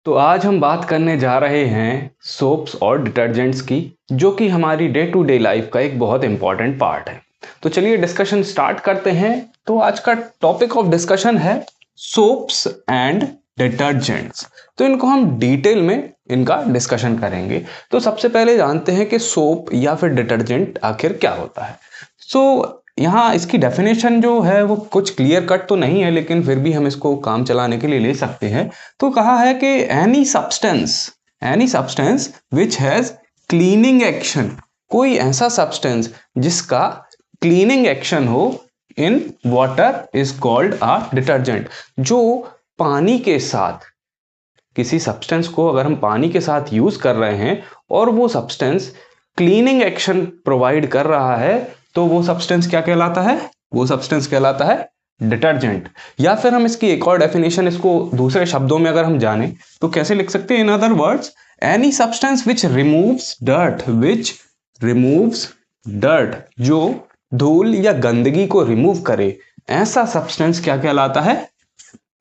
तो आज हम बात करने जा रहे हैं सोप्स और डिटर्जेंट्स की, जो कि हमारी डे टू डे लाइफ का एक बहुत इंपॉर्टेंट पार्ट है। तो चलिए डिस्कशन स्टार्ट करते हैं। तो आज का टॉपिक ऑफ डिस्कशन है सोप्स एंड डिटर्जेंट्स। तो इनको हम डिटेल में इनका डिस्कशन करेंगे। तो सबसे पहले जानते हैं कि सोप या फिर डिटर्जेंट आखिर क्या होता है। यहाँ इसकी डेफिनेशन जो है वो कुछ क्लियर कट तो नहीं है, लेकिन फिर भी हम इसको काम चलाने के लिए ले सकते हैं। तो कहा है कि any substance which has cleaning action, कोई ऐसा सब्सटेंस जिसका क्लीनिंग एक्शन हो in water is called a detergent. जो पानी के साथ, किसी सब्सटेंस को अगर हम पानी के साथ यूज कर रहे हैं और वो सब्सटेंस क्लीनिंग एक्शन प्रोवाइड कर रहा है, तो वो सब्सटेंस क्या कहलाता है? वो सब्सटेंस कहलाता है डिटर्जेंट। या फिर हम इसकी एक और डेफिनेशन, इसको दूसरे शब्दों में अगर हम जाने तो कैसे लिख सकते हैं? In other words, any substance which removes dirt, जो धूल या गंदगी को रिमूव करे, ऐसा सब्सटेंस क्या कहलाता है?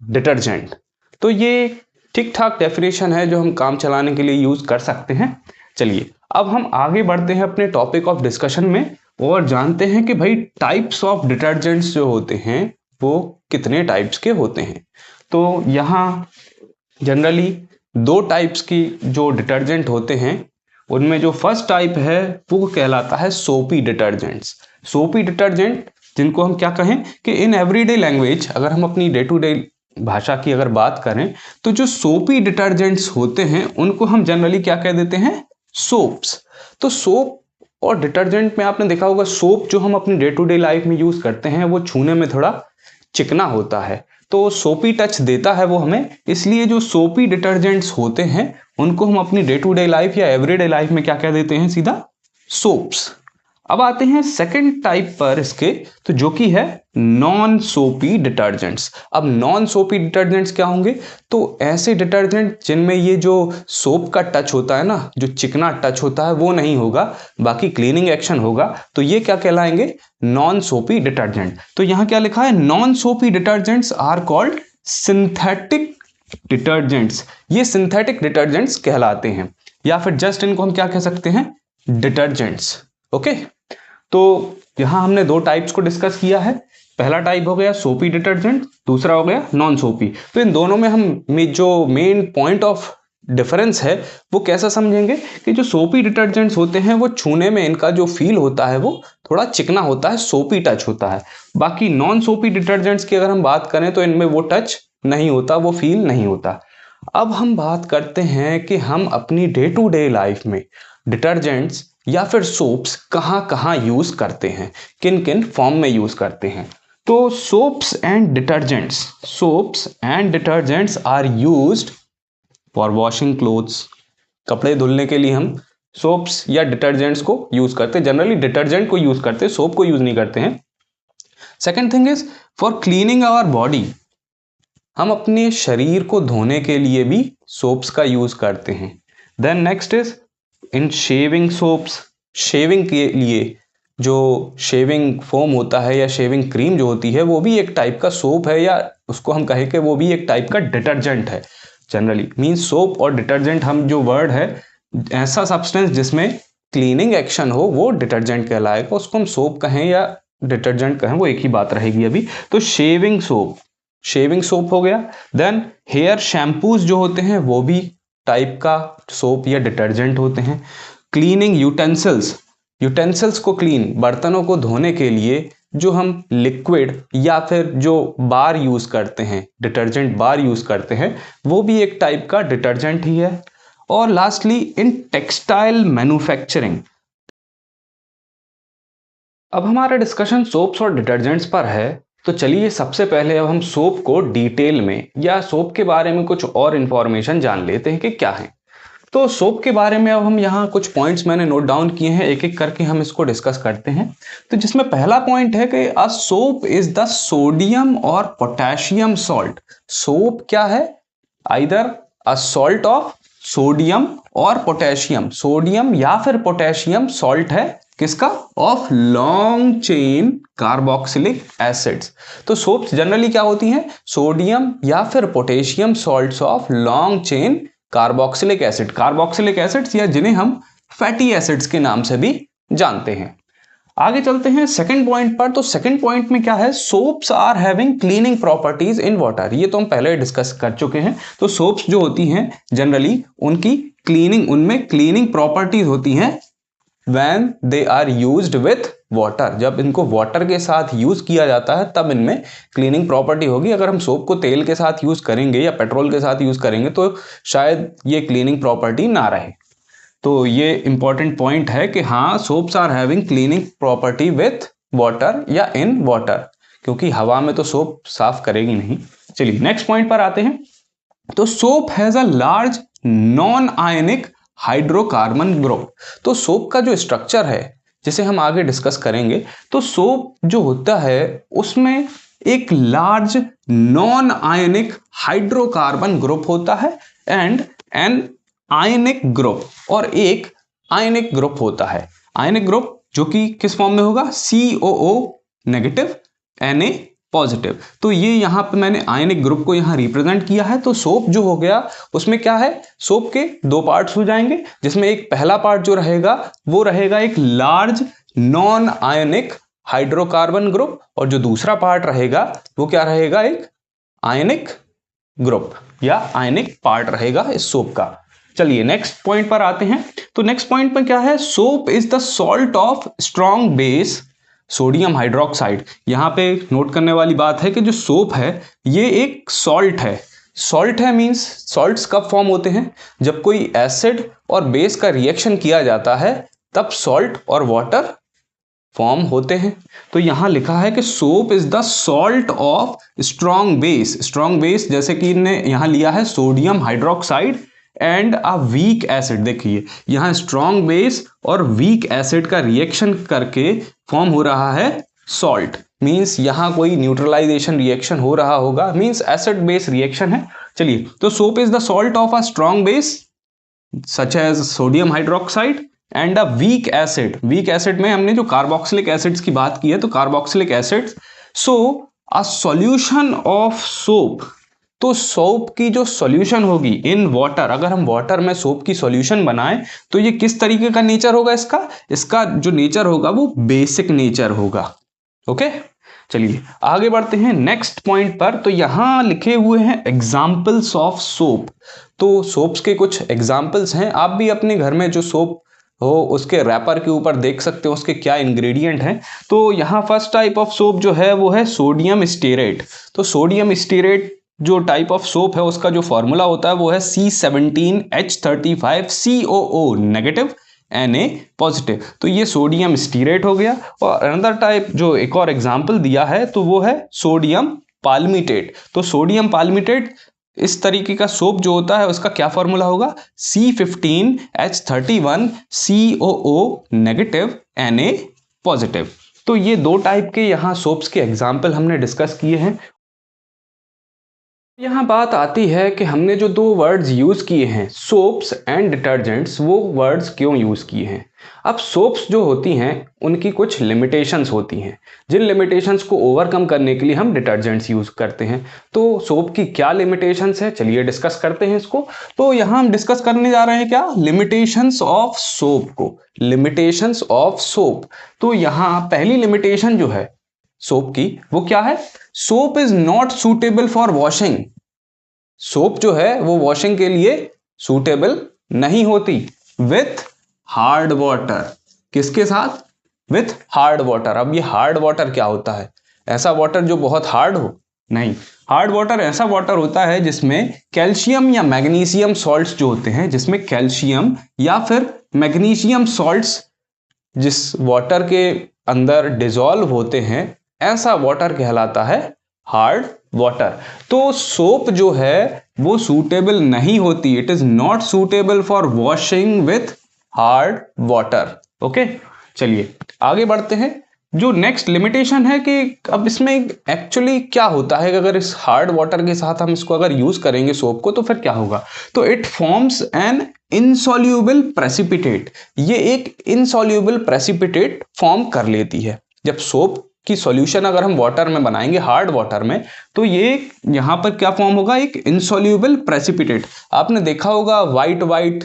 डिटर्जेंट। तो ये ठीक ठाक डेफिनेशन है जो हम काम चलाने के लिए यूज कर सकते हैं। चलिए अब हम आगे बढ़ते हैं अपने टॉपिक ऑफ डिस्कशन में और जानते हैं कि भाई टाइप्स ऑफ डिटर्जेंट्स जो होते हैं वो कितने टाइप्स के होते हैं। तो यहाँ जनरली दो टाइप्स की जो डिटर्जेंट होते हैं, उनमें जो फर्स्ट टाइप है वो कहलाता है सोपी डिटर्जेंट्स। सोपी डिटर्जेंट जिनको हम क्या कहें कि इन एवरीडे लैंग्वेज, अगर हम अपनी डे टू डे भाषा की अगर बात करें, तो जो सोपी डिटर्जेंट्स होते हैं उनको हम जनरली क्या कह देते हैं? सोप्स। तो सोप और डिटर्जेंट में आपने देखा होगा, सोप जो हम अपनी डे टू डे लाइफ में यूज करते हैं वो छूने में थोड़ा चिकना होता है, तो सोपी टच देता है वो हमें। इसलिए जो सोपी डिटर्जेंट्स होते हैं उनको हम अपनी डे टू डे लाइफ या एवरीडे लाइफ में क्या कह देते हैं? सीधा सोप्स। अब आते हैं सेकंड टाइप पर इसके, तो जो कि है नॉन सोपी डिटर्जेंट्स। अब नॉन सोपी डिटर्जेंट्स क्या होंगे? तो ऐसे डिटर्जेंट जिनमें ये जो सोप का टच होता है ना, जो चिकना टच होता है, वो नहीं होगा, बाकी क्लीनिंग एक्शन होगा, तो ये क्या कहलाएंगे? नॉन सोपी डिटर्जेंट। तो यहां क्या लिखा है? Non soapy detergents are called synthetic detergents. ये सिंथेटिक डिटर्जेंट्स कहलाते हैं, या फिर जस्ट इनको हम क्या कह सकते हैं? डिटर्जेंट्स। ओके। तो यहां हमने दो टाइप्स को डिस्कस किया है। पहला टाइप हो गया सोपी डिटर्जेंट, दूसरा हो गया नॉन सोपी। तो इन दोनों में हम जो मेन पॉइंट ऑफ डिफरेंस है वो कैसा समझेंगे कि जो सोपी डिटर्जेंट्स होते हैं वो छूने में इनका जो फील होता है वो थोड़ा चिकना होता है, सोपी टच होता है। बाकी नॉन सोपी डिटर्जेंट्स की अगर हम बात करें तो इनमें वो टच नहीं होता, वो फील नहीं होता। अब हम बात करते हैं कि हम अपनी डे टू डे लाइफ में डिटर्जेंट्स या फिर सोप्स कहाँ कहाँ यूज करते हैं, किन किन फॉर्म में यूज करते हैं। तो soaps and detergents are used for washing clothes. कपड़े धुलने के लिए हम सोप्स या डिटर्जेंट्स को यूज करते हैं। जनरली डिटर्जेंट को यूज करते हैं, सोप को यूज नहीं करते हैं। Second thing is for cleaning our body. हम अपने शरीर को धोने के लिए भी सोप्स का यूज करते हैं। Then next is in shaving soaps. Shaving के लिए जो शेविंग फोम होता है या शेविंग क्रीम जो होती है वो भी एक टाइप का सोप है, या उसको हम कहें कि वो भी एक टाइप का डिटर्जेंट है। जनरली मीन्स सोप और डिटर्जेंट, हम जो वर्ड है, ऐसा सब्सटेंस जिसमें क्लीनिंग एक्शन हो वो डिटर्जेंट कहलाएगा। उसको हम सोप कहें या डिटर्जेंट कहें वो एक ही बात रहेगी अभी। तो शेविंग सोप हो गया। देन हेयर शैम्पूज जो होते हैं वो भी टाइप का सोप या डिटर्जेंट होते हैं। क्लीनिंग यूटेंसिल्स को क्लीन, बर्तनों को धोने के लिए जो हम लिक्विड या फिर जो बार यूज करते हैं, डिटर्जेंट बार यूज करते हैं, वो भी एक टाइप का डिटर्जेंट ही है। और लास्टली इन टेक्सटाइल मैन्युफैक्चरिंग। अब हमारा डिस्कशन सोप्स और डिटर्जेंट्स पर है, तो चलिए सबसे पहले अब हम सोप को डिटेल में या सोप के बारे में कुछ और इंफॉर्मेशन जान लेते हैं कि क्या है। तो सोप के बारे में अब हम यहाँ कुछ पॉइंट्स मैंने नोट डाउन किए हैं, एक एक करके हम इसको डिस्कस करते हैं। तो जिसमें पहला पॉइंट है कि a soap is the sodium और पोटेशियम सॉल्ट। सोप क्या है? Either a salt of sodium और पोटेशियम, सोडियम या फिर पोटेशियम सॉल्ट है किसका? Of long chain carboxylic acids. तो सोप्स जनरली क्या होती हैं? सोडियम या फिर potassium salts of long chain carboxylic acid, carboxylic acids या जिन्हें हम फैटी एसिड्स के नाम से भी जानते हैं। आगे चलते हैं सेकंड पॉइंट पर। तो सेकंड पॉइंट में क्या है? Soaps are having cleaning properties in water. ये तो हम पहले डिस्कस कर चुके हैं। तो सोप्स जो होती हैं जनरली उनकी क्लीनिंग, उनमें क्लीनिंग प्रॉपर्टीज होती हैं when they are used with water। जब इनको वाटर के साथ यूज किया जाता है तब इनमें क्लीनिंग प्रॉपर्टी होगी। अगर हम सोप को तेल के साथ यूज करेंगे या पेट्रोल के साथ यूज करेंगे तो शायद ये क्लीनिंग प्रॉपर्टी ना रहे। तो ये इंपॉर्टेंट पॉइंट है कि हाँ, soaps are having cleaning property with water या इन वाटर, क्योंकि हवा में तो सोप साफ करेगी नहीं। चलिए नेक्स्ट पॉइंट पर आते हैं। तो soap has a large non ionic hydrocarbon group. तो सोप का जो स्ट्रक्चर है जिसे हम आगे डिस्कस करेंगे, तो सोप जो होता है उसमें एक large non ionic hydrocarbon group होता है एंड एन आयनिक ग्रुप, और एक आयनिक ग्रुप होता है। आयनिक ग्रुप जो कि किस फॉर्म में होगा? COO negative Na positive. तो ये यहाँ पे मैंने आयनिक ग्रुप को यहाँ रिप्रेजेंट किया है। तो सोप जो हो गया उसमें क्या है? सोप के दो पार्ट्स हो जाएंगे, जिसमें एक पहला पार्ट जो रहेगा वो रहेगा एक large non ionic hydrocarbon group, और जो दूसरा पार्ट रहेगा वो क्या रहेगा? एक आयनिक ग्रुप या आयनिक पार्ट रहेगा इस सोप का। चलिए नेक्स्ट पॉइंट पर आते हैं। तो नेक्स्ट पॉइंट पर क्या है? Soap is the salt of strong base sodium hydroxide. यहां पे नोट करने वाली बात है कि जो सोप है ये एक सॉल्ट है। सॉल्ट है मींस सॉल्ट्स कब फॉर्म होते हैं? जब कोई एसिड और बेस का रिएक्शन किया जाता है तब सॉल्ट और वाटर फॉर्म होते हैं। तो यहां लिखा है कि soap is the salt of strong base. Strong base जैसे कि इन्हें यहां लिया है sodium hydroxide and a weak acid. देखिए यहां स्ट्रॉन्ग बेस और वीक एसिड का रिएक्शन करके फॉर्म हो रहा है सॉल्ट। मींस यहां कोई न्यूट्रलाइजेशन रिएक्शन हो रहा होगा, मींस एसिड बेस रिएक्शन है। चलिए, तो soap is the salt of a strong base such as sodium hydroxide and a weak acid. Weak acid में हमने जो कार्बोक्सिलिक एसिड्स की बात की है, तो carboxylic acids. So a solution of soap, तो सोप की जो सॉल्यूशन होगी इन वाटर, अगर हम वाटर में सोप की सॉल्यूशन बनाएं तो ये किस तरीके का नेचर होगा? इसका जो नेचर होगा वो बेसिक नेचर होगा। ओके, चलिए आगे बढ़ते हैं नेक्स्ट पॉइंट पर। तो यहां लिखे हुए हैं एग्जाम्पल्स ऑफ सोप। तो सोप्स के कुछ एग्जाम्पल्स हैं। आप भी अपने घर में जो सोप हो उसके रैपर के ऊपर देख सकते हो उसके क्या इंग्रेडिएंट हैं। तो यहाँ फर्स्ट टाइप ऑफ सोप जो है वो है सोडियम स्टीरेट। तो सोडियम स्टीरेट जो टाइप ऑफ सोप है उसका जो फॉर्मूला होता है वो है C17H35COO नेगेटिव Na पॉजिटिव। तो ये सोडियम स्टीरेट हो गया। और अनदर टाइप जो एक और एग्जांपल दिया है तो वो है सोडियम पाल्मिटेट। तो सोडियम पाल्मिटेट इस तरीके का सोप जो होता है उसका क्या फॉर्मूला होगा? C15H31COO negative Na positive. तो ये दो टाइप के यहाँ सोप्स के एग्जाम्पल हमने डिस्कस किए हैं। यहाँ बात आती है कि हमने जो दो वर्ड्स यूज किए हैं सोप्स एंड डिटर्जेंट्स, वो वर्ड्स क्यों यूज किए हैं? अब सोप्स जो होती हैं उनकी कुछ लिमिटेशंस होती हैं, जिन लिमिटेशंस को ओवरकम करने के लिए हम डिटर्जेंट्स यूज करते हैं। तो सोप की क्या लिमिटेशंस है, चलिए डिस्कस करते हैं इसको। तो यहाँ हम डिस्कस करने जा रहे हैं क्या? लिमिटेशंस ऑफ सोप को। Limitations of soap. तो यहाँ पहली लिमिटेशन जो है सोप की वो क्या है? Soap is not suitable for washing. Soap जो है वो वॉशिंग के लिए सूटेबल नहीं होती विथ हार्ड वाटर। किसके साथ? With hard water. अब ये हार्ड वाटर क्या होता है? ऐसा वाटर जो बहुत हार्ड हो? नहीं, हार्ड वाटर ऐसा वाटर होता है जिसमें कैल्शियम या मैग्नीशियम सॉल्ट्स जो होते हैं, जिसमें कैल्शियम या फिर मैग्नीशियम सॉल्ट्स जिस वाटर के अंदर डिसॉल्व होते हैं, ऐसा वाटर कहलाता है हार्ड वाटर। तो सोप जो है वो सूटेबल नहीं होती, it is not suitable for washing with hard water. Okay, चलिए आगे बढ़ते हैं। जो नेक्स्ट लिमिटेशन है कि अब इसमें एक्चुअली क्या होता है कि अगर इस हार्ड वाटर के साथ हम इसको अगर यूज करेंगे सोप को तो फिर क्या होगा? तो it forms an insoluble precipitate, ये एक इनसॉल्यूबल प्रेसिपिटेट फॉर्म कर लेती है। जब सोप की सॉल्यूशन अगर हम वाटर में बनाएंगे, हार्ड वाटर में, तो ये यहां पर क्या फॉर्म होगा, एक इनसॉल्यूबल प्रेसिपिटेट। आपने देखा होगा वाइट वाइट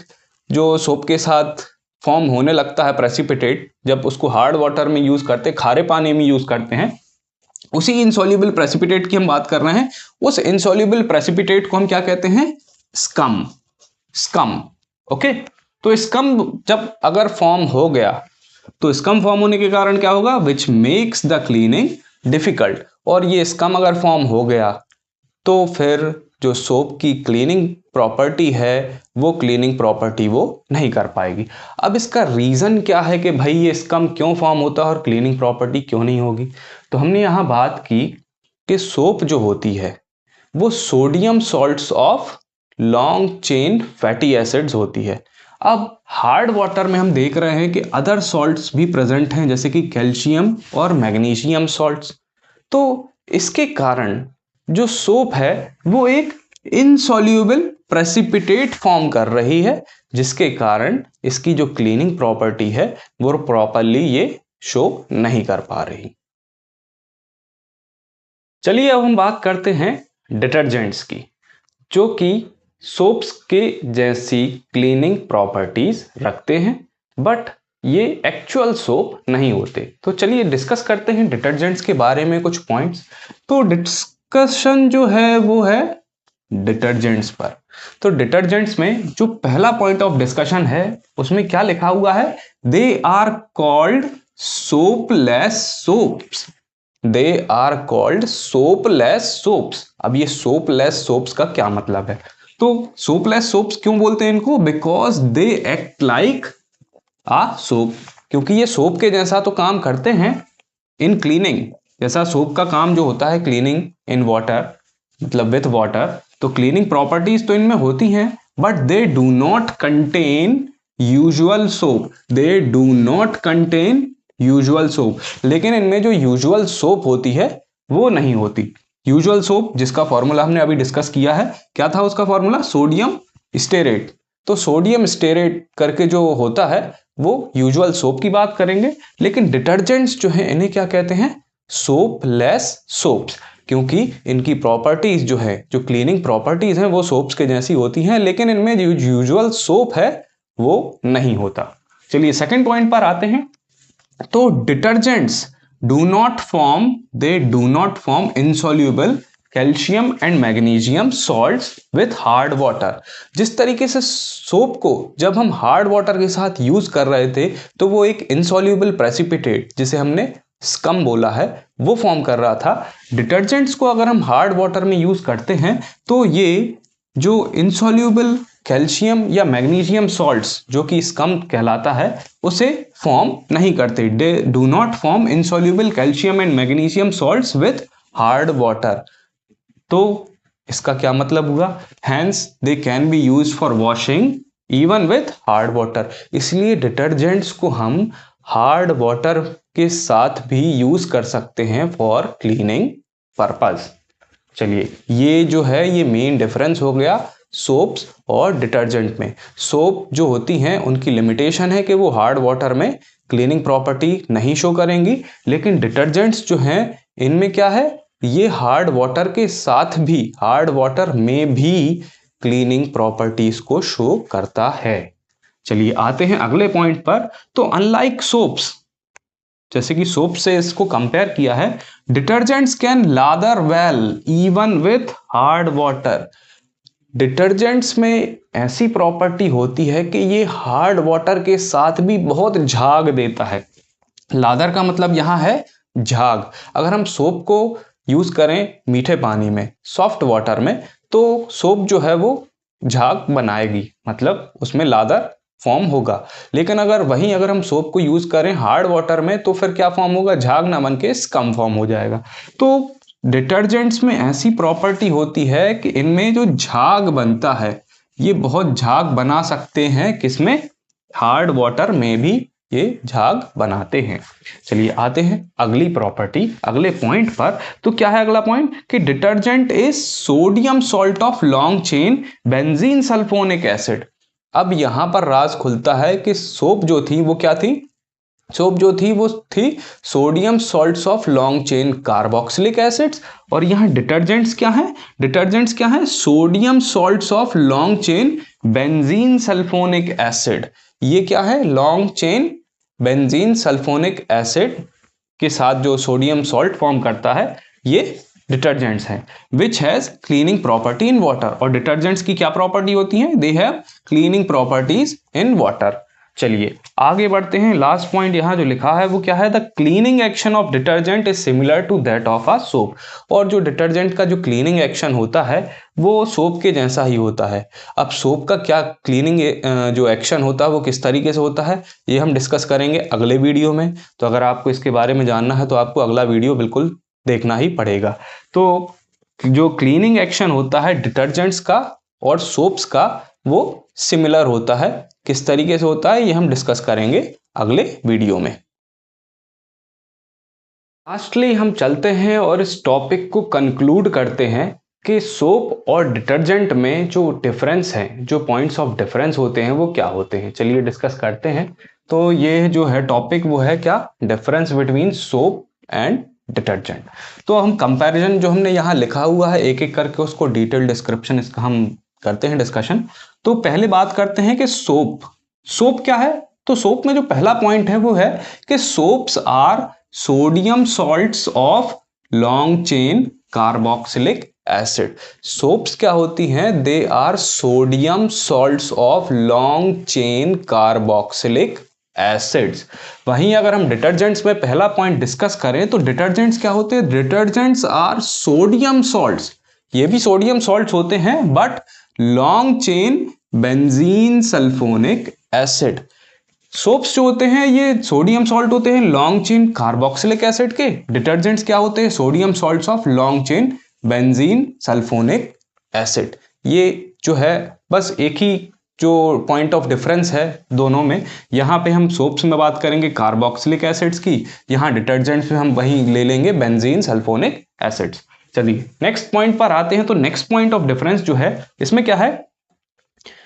जो सोप के साथ फॉर्म होने लगता है प्रेसिपिटेट, जब उसको हार्ड वाटर में यूज करते, खारे पानी में यूज करते हैं, उसी इनसॉल्यूबल प्रेसिपिटेट की हम बात कर रहे हैं। उस इनसॉल्यूबल प्रेसिपिटेट को हम क्या कहते हैं, स्कम। Scum, okay. तो स्कम जब अगर फॉर्म हो गया, तो स्कम फॉर्म होने के कारण क्या होगा, which makes the cleaning difficult. और ये स्कम अगर फॉर्म हो गया तो फिर जो सोप की क्लीनिंग प्रॉपर्टी है वो क्लीनिंग प्रॉपर्टी वो नहीं कर पाएगी। अब इसका रीजन क्या है कि भाई ये स्कम क्यों फॉर्म होता है और क्लीनिंग प्रॉपर्टी क्यों नहीं होगी। तो हमने यहां बात की कि सोप जो होती है वो sodium salts of long chain fatty acids होती है। अब हार्ड वाटर में हम देख रहे हैं कि अदर सॉल्ट्स भी प्रेजेंट हैं, जैसे कि कैल्शियम और मैग्नीशियम सॉल्ट्स। तो इसके कारण जो सोप है वो एक इनसॉल्यूबल प्रेसिपिटेट फॉर्म कर रही है, जिसके कारण इसकी जो क्लीनिंग प्रॉपर्टी है वो प्रॉपरली ये शो नहीं कर पा रही। चलिए अब हम बात करते हैं डिटर्जेंट्स की, जो कि सोप्स के जैसी क्लीनिंग प्रॉपर्टीज रखते हैं, बट ये एक्चुअल सोप नहीं होते। तो चलिए डिस्कस करते हैं डिटर्जेंट्स के बारे में कुछ पॉइंट्स। तो डिस्कशन जो है वो है डिटर्जेंट्स पर। तो डिटर्जेंट्स में जो पहला पॉइंट ऑफ डिस्कशन है उसमें क्या लिखा हुआ है, they are called soapless soaps. They are called soapless soaps. अब ये सोपलेस सोप्स का क्या मतलब है, तो सोपलेस सोप्स क्यों बोलते हैं इनको, because they act like a soap, क्योंकि ये सोप के जैसा तो काम करते हैं इन क्लीनिंग। जैसा सोप का काम जो होता है क्लीनिंग इन वाटर, मतलब विथ वाटर, तो क्लीनिंग प्रॉपर्टीज तो इनमें होती हैं, but they do not contain usual soap. They do not contain usual soap, लेकिन इनमें जो यूजुअल सोप होती है वो नहीं होती। यूजुअल सोप जिसका फॉर्मूला हमने अभी डिस्कस किया है, क्या था उसका फॉर्मूला, सोडियम स्टेरेट। तो सोडियम स्टेरेट करके जो होता है वो यूजुअल सोप की बात करेंगे। लेकिन डिटर्जेंट्स जो है इन्हें क्या कहते हैं, सोपलेस सोप्स, क्योंकि इनकी प्रॉपर्टीज जो है, जो क्लीनिंग प्रॉपर्टीज हैं वो सोप्स के जैसी होती हैं, लेकिन इनमें जो यूजुअल सोप है वो नहीं होता। चलिए सेकंड पॉइंट पर आते हैं। तो detergents do not form insoluble calcium and magnesium salts with hard water. जिस तरीके से सोप को जब हम हार्ड वाटर के साथ यूज कर रहे थे तो वो एक इनसॉल्यूबल प्रेसिपिटेट, जिसे हमने स्कम बोला है, वो फॉर्म कर रहा था। डिटर्जेंट्स को अगर हम हार्ड वाटर में यूज करते हैं तो ये जो इनसॉल्यूबल कैल्शियम या मैग्नीशियम सॉल्ट्स जो कि स्कम कहलाता है उसे फॉर्म नहीं करते। They do not form insoluble calcium and magnesium salts with hard water. तो इसका क्या मतलब हुआ, hence they can be use for washing even with hard water. इसलिए डिटर्जेंट्स को हम हार्ड वाटर के साथ भी यूज कर सकते हैं फॉर क्लीनिंग पर्पस। चलिए ये जो है ये मेन डिफरेंस हो गया सोप्स और डिटर्जेंट में। सोप जो होती हैं उनकी लिमिटेशन है कि वो हार्ड वाटर में क्लीनिंग प्रॉपर्टी नहीं शो करेंगी, लेकिन डिटर्जेंट्स जो हैं इनमें क्या है, ये हार्ड वाटर के साथ भी, हार्ड वाटर में भी क्लीनिंग प्रॉपर्टीज को शो करता है। चलिए आते हैं अगले पॉइंट पर। तो अनलाइक सोप्स, जैसे कि सोप से इसको कंपेयर किया है, detergents can lather well even with hard water. Detergents में ऐसी प्रॉपर्टी होती है कि ये हार्ड वाटर के साथ भी बहुत झाग देता है। लादर का मतलब यहां है झाग। अगर हम सोप को यूज करें मीठे पानी में, सॉफ्ट वाटर में, तो सोप जो है वो झाग बनाएगी, मतलब उसमें लादर फॉर्म होगा। लेकिन अगर हम सोप को यूज करें हार्ड वाटर में तो फिर क्या फॉर्म होगा, झाग ना बन के स्कम फॉर्म हो जाएगा। तो डिटर्जेंट्स में ऐसी प्रॉपर्टी होती है कि इनमें जो झाग बनता है ये बहुत झाग बना सकते हैं, किसमें, हार्ड वाटर में भी ये झाग बनाते हैं। चलिए आते हैं अगली प्रॉपर्टी, अगले पॉइंट पर। तो क्या है अगला पॉइंट, कि detergent is sodium salt of long chain benzene sulphonic acid. अब यहां पर राज खुलता है कि सोप जो थी वो क्या थी, सोप जो थी वो थी sodium salts of long chain carboxylic acids, और यहाँ डिटर्जेंट्स क्या है, डिटर्जेंट्स क्या है, sodium salts of long chain benzene sulphonic acid. ये क्या है, long chain benzene sulphonic acid के साथ जो सोडियम सॉल्ट फॉर्म करता है, ये डिटर्जेंट्स हैं, which has cleaning property in water. और डिटर्जेंट्स की क्या प्रॉपर्टी होती है, they have cleaning properties in water. चलिए आगे बढ़ते हैं। लास्ट पॉइंट यहाँ जो लिखा है वो क्या है, the cleaning action of detergent is similar to that of a soap. और जो डिटर्जेंट का जो क्लीनिंग एक्शन होता है वो सोप के जैसा ही होता है। अब सोप का क्या क्लीनिंग जो एक्शन होता है वो किस तरीके से होता है, ये हम डिस्कस करेंगे अगले वीडियो में। तो अगर आपको इसके बारे में जानना है तो आपको अगला वीडियो बिल्कुल देखना ही पड़ेगा। तो जो क्लीनिंग एक्शन होता है डिटर्जेंट्स का और सोप्स का वो सिमिलर होता है, किस तरीके से होता है ये हम डिस्कस करेंगे अगले वीडियो में। लास्टली हम चलते हैं और इस टॉपिक को कंक्लूड करते हैं कि सोप और डिटर्जेंट में जो डिफरेंस है, जो पॉइंट्स ऑफ डिफरेंस होते हैं वो क्या होते हैं। चलिए डिस्कस करते हैं। तो ये जो है टॉपिक वो है क्या, difference between soap and detergent. तो हम कंपैरिजन जो हमने यहाँ लिखा हुआ है एक एक करके उसको डिटेल डिस्क्रिप्शन इसका हम करते हैं डिस्कशन। तो पहले बात करते हैं कि सोप, सोप क्या है। तो सोप में जो पहला पॉइंट है वो है कि soaps are sodium salts of long chain carboxylic acid. Soaps क्या होती हैं, they are sodium salts of long chain carboxylic acids. वहीं अगर हम डिटर्जेंट्स में पहला पॉइंट डिस्कस करें तो डिटर्जेंट्स क्या होते हैं, डिटर्जेंट्स आर सोडियम सॉल्ट्स, ये भी सोडियम सॉल्ट्स होते हैं but long chain benzene sulphonic acid. Soaps जो होते हैं ये सोडियम सॉल्ट होते हैं लॉन्ग चेन कार्बोक्सिलिक एसिड के, डिटर्जेंट्स क्या होते हैं, sodium salts of long chain benzene sulphonic acid. ये जो है बस एक ही जो पॉइंट ऑफ डिफरेंस है दोनों में। यहाँ पे हम सोप्स में बात करेंगे कार्बोक्सिलिक एसिड्स की, यहाँ डिटर्जेंट्स में हम वही ले लेंगे बेंजीन सल्फोनिक एसिड्स। चलिए नेक्स्ट पॉइंट पर आते हैं। तो नेक्स्ट पॉइंट ऑफ डिफरेंस जो है इसमें क्या है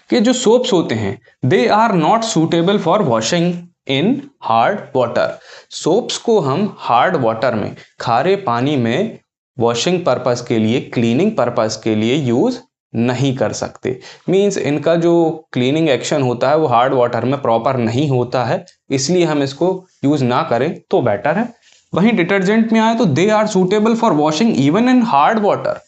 कि जो सोप्स होते हैं they are not suitable for washing in hard water. Soaps को हम हार्ड वाटर में, खारे पानी में वॉशिंग पर्पस के लिए, क्लीनिंग पर्पस के लिए यूज नहीं कर सकते। मींस इनका जो क्लीनिंग एक्शन होता है वो हार्ड वाटर में प्रॉपर नहीं होता है, इसलिए हम इसको यूज ना करें तो बेटर है। वहीं डिटर्जेंट में आए तो they are suitable for washing even in hard water.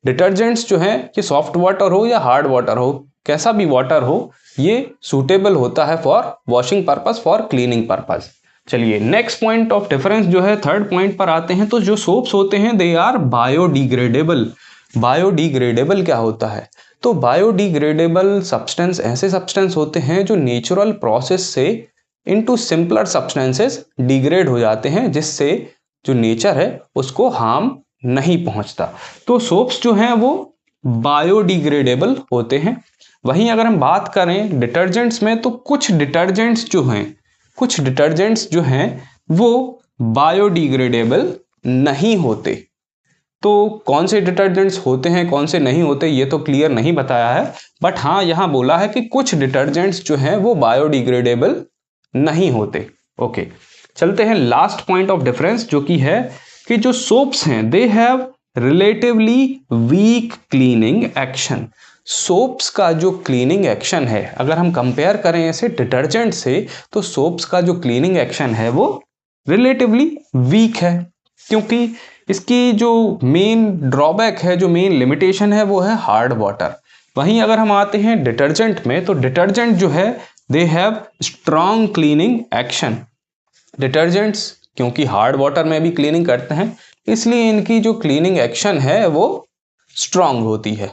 Detergents जो है कि सॉफ्ट वाटर हो या हार्ड वाटर हो, कैसा भी वाटर हो, ये सूटेबल होता है for washing purpose, for cleaning purpose. चलिए नेक्स्ट पॉइंट ऑफ डिफरेंस जो है थर्ड पॉइंट पर आते हैं। तो जो सोप्स होते हैं दे आर बायोडिग्रेडेबल। बायोडिग्रेडेबल क्या होता है, तो बायोडिग्रेडेबल सब्सटेंस ऐसे सब्सटेंस होते हैं जो नेचुरल प्रोसेस से इनटू सिंपलर सब्सटेंसेस डिग्रेड हो जाते हैं, जिससे जो नेचर है उसको हार्म नहीं पहुंचता। तो सोप्स जो हैं वो बायोडिग्रेडेबल होते हैं। वहीं अगर हम बात करें डिटर्जेंट्स में तो कुछ डिटर्जेंट्स जो हैं वो बायोडिग्रेडेबल नहीं होते। तो कौन से डिटर्जेंट्स होते हैं कौन से नहीं होते ये तो क्लियर नहीं बताया है, बट हाँ यहाँ बोला है कि कुछ डिटर्जेंट्स जो हैं वो बायोडिग्रेडेबल नहीं होते। ओके चलते हैं लास्ट पॉइंट ऑफ डिफरेंस जो कि है कि जो सोप्स हैं they have relatively weak cleaning action. Soaps का जो क्लीनिंग एक्शन है अगर हम कंपेयर करें ऐसे डिटर्जेंट से, तो सोप्स का जो क्लीनिंग एक्शन है वो रिलेटिवली वीक है, क्योंकि इसकी जो मेन ड्रॉबैक है, जो मेन लिमिटेशन है वो है हार्ड वाटर। वहीं अगर हम आते हैं डिटर्जेंट में तो डिटर्जेंट जो है they have strong cleaning action. Detergents क्योंकि हार्ड वाटर में भी क्लीनिंग करते हैं, इसलिए इनकी जो क्लीनिंग एक्शन है वो स्ट्रॉन्ग होती है।